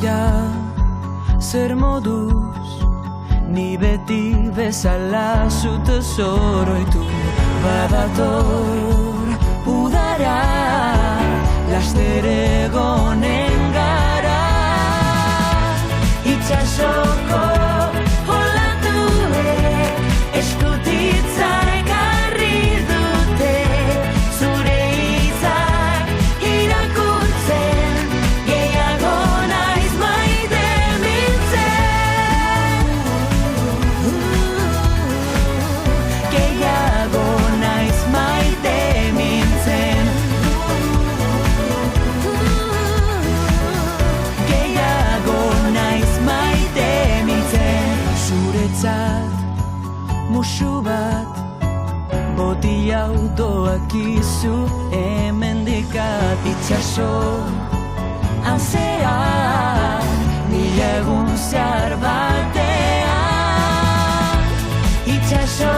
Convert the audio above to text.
Baina zer moduz ni beti bezala zute zoroitu badator udara laster egonen gara itsasoko olatuek eskutitza ekarri dute zure hitzak irakurtzen gehiago naiz maite mintzen gehiago naiz maite mintzen gehiago naiz maite mintzen zuretzat musu bat boti autoak izu hemendikat itxaso anzean mila egun zehar batean itxaso